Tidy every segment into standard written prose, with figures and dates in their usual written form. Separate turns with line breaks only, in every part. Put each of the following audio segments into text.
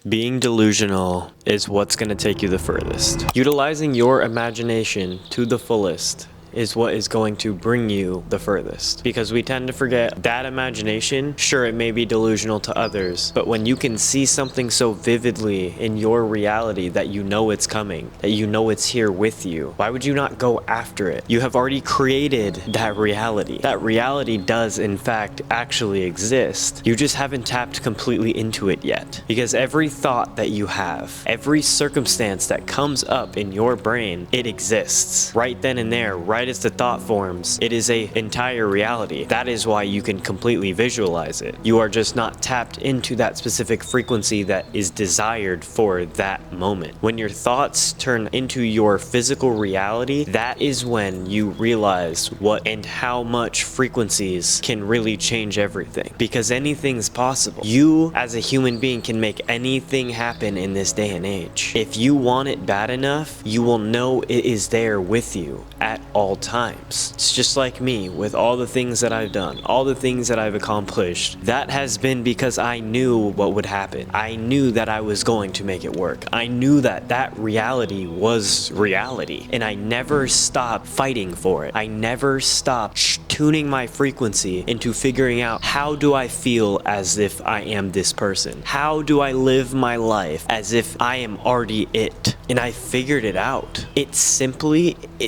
Being delusional is what's going to take you the furthest. Utilizing your imagination to the fullest is what is going to bring you the furthest. Because we tend to forget that imagination, sure, it may be delusional to others, but when you can see something so vividly in your reality that you know it's coming, that you know it's here with you, why would you not go after it? You have already created that reality. That reality does, in fact, actually exist. You just haven't tapped completely into it yet. Because every thought that you have, every circumstance that comes up in your brain, it exists. Right then and there, right as the thought forms, it is an entire reality. That is why you can completely visualize it. You are just not tapped into that specific frequency that is desired for that moment. When your thoughts turn into your physical reality, that is when you realize what and how much frequencies can really change everything. Because anything's possible. You, as a human being, can make anything happen in this day and age. If you want it bad enough, you will know it is there with you at all times. It's just like me with all the things that I've done, all the things that I've accomplished. That has been because I knew what would happen. I knew that I was going to make it work. I knew that that reality was reality, and I never stopped fighting for it. I never stopped tuning my frequency into figuring out, how do I feel as if I am this person? How do I live my life as if I am already it? And I figured it out. It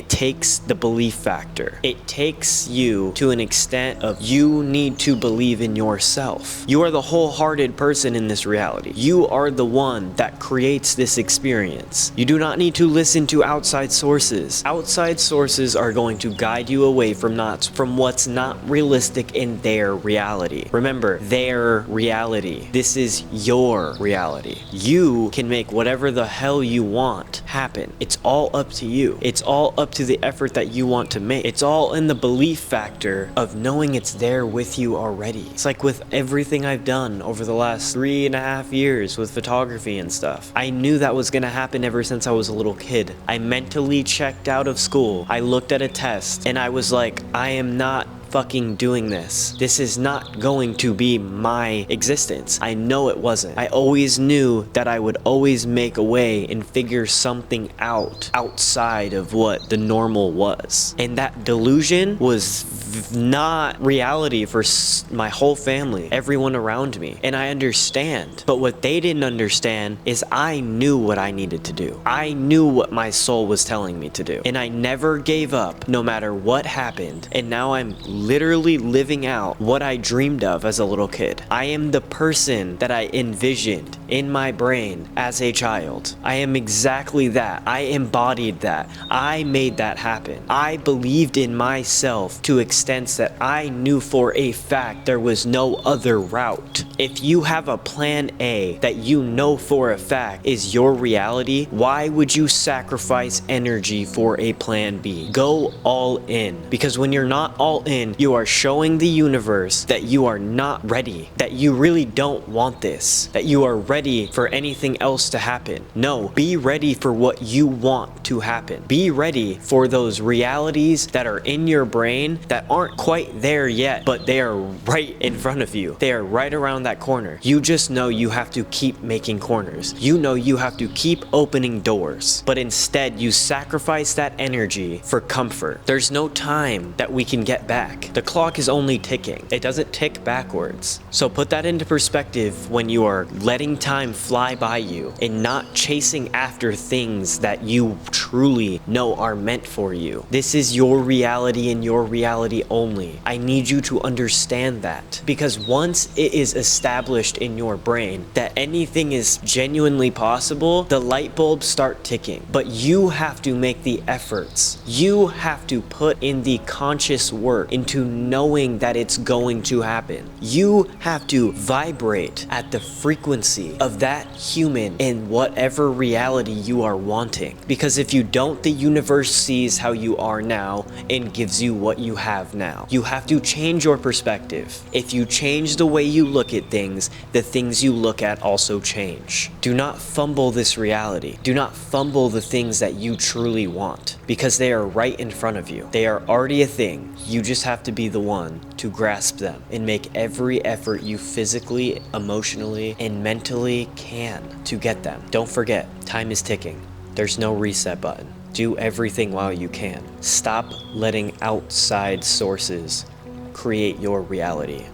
takes the belief factor. It takes you to an extent of you need to believe in yourself. You are the wholehearted person in this reality. You are the one that creates this experience. You do not need to listen to outside sources. Outside sources are going to guide you away from what's not realistic in their reality. Remember, their reality. This is your reality. You can make whatever the hell you want happen. It's all up to you. It's all up to the effort that you want to make. It's all in the belief factor of knowing it's there with you already. It's like with everything I've done over the last 3.5 years with photography and stuff. I knew that was gonna happen ever since I was a little kid. I mentally checked out of school. I looked at a test and I was like, I am not fucking doing this. This is not going to be my existence. I know it wasn't. I always knew that I would always make a way and figure something out outside of what the normal was. And that delusion was not reality for my whole family, everyone around me. And I understand. But what they didn't understand is I knew what I needed to do. I knew what my soul was telling me to do. And I never gave up no matter what happened. And now I'm literally living out what I dreamed of as a little kid. I am the person that I envisioned in my brain as a child. I am exactly that. I embodied that. I made that happen. I believed in myself to extents that I knew for a fact there was no other route. If you have a plan A that you know for a fact is your reality, why would you sacrifice energy for a plan B? Go all in. Because when you're not all in, you are showing the universe that you are not ready, that you really don't want this, that you are ready for anything else to happen. No, be ready for what you want to happen. Be ready for those realities that are in your brain that aren't quite there yet, but they are right in front of you. They are right around that corner. You just know you have to keep making corners. You know you have to keep opening doors, but instead you sacrifice that energy for comfort. There's no time that we can get back. The clock is only ticking. It doesn't tick backwards. So put that into perspective when you are letting time fly by you and not chasing after things that you truly know are meant for you. This is your reality and your reality only. I need you to understand that, because once it is established in your brain that anything is genuinely possible, the light bulbs start ticking. But you have to make the efforts. You have to put in the conscious work into knowing that it's going to happen. You have to vibrate at the frequency of that human in whatever reality you are wanting. Because if you don't, the universe sees how you are now and gives you what you have now. You have to change your perspective. If you change the way you look at things, the things you look at also change. Do not fumble this reality. Do not fumble the things that you truly want, because they are right in front of you. They are already a thing. You just have have to be the one to grasp them and make every effort you physically, emotionally, and mentally can to get them. Don't forget, time is ticking. There's no reset button. Do everything while you can. Stop letting outside sources create your reality.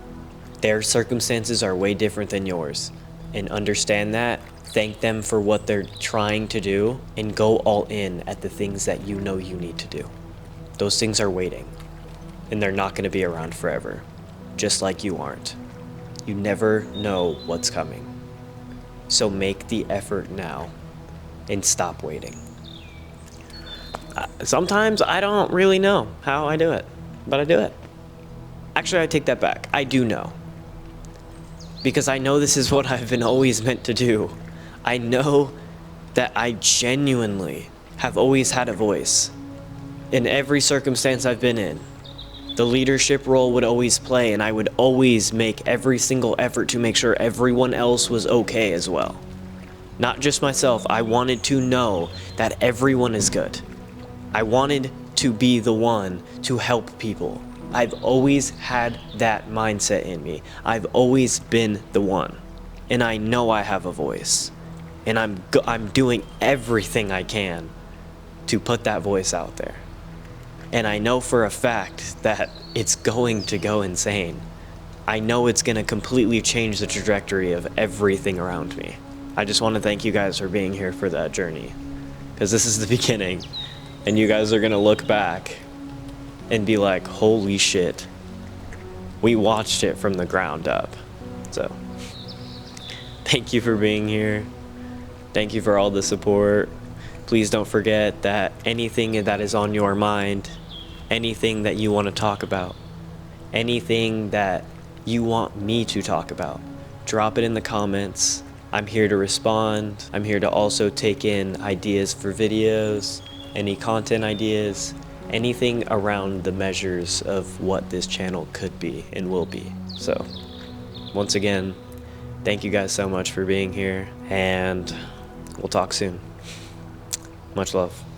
Their circumstances are way different than yours, and understand that. Thank them for what they're trying to do, and go all in at the things that you know you need to do. Those things are waiting, and they're not going to be around forever, just like you aren't. You never know what's coming. So make the effort now and stop waiting. Sometimes I don't really know how I do it, but I do it. Actually, I take that back. I do know. Because I know this is what I've been always meant to do. I know that I genuinely have always had a voice in every circumstance I've been in. The leadership role would always play, and I would always make every single effort to make sure everyone else was okay as well. Not just myself. I wanted to know that everyone is good. I wanted to be the one to help people. I've always had that mindset in me. I've always been the one. And I know I have a voice. And I'm doing everything I can to put that voice out there. And I know for a fact that it's going to go insane. I know it's going to completely change the trajectory of everything around me. I just want to thank you guys for being here for that journey. Because this is the beginning. And you guys are going to look back and be like, holy shit. We watched it from the ground up. So, thank you for being here. Thank you for all the support. Please don't forget that anything that is on your mind, anything that you want to talk about, anything that you want me to talk about, drop it in the comments. I'm here to respond. I'm here to also take in ideas for videos, any content ideas, anything around the measures of what this channel could be and will be. So, once again, thank you guys so much for being here, and we'll talk soon. Much love.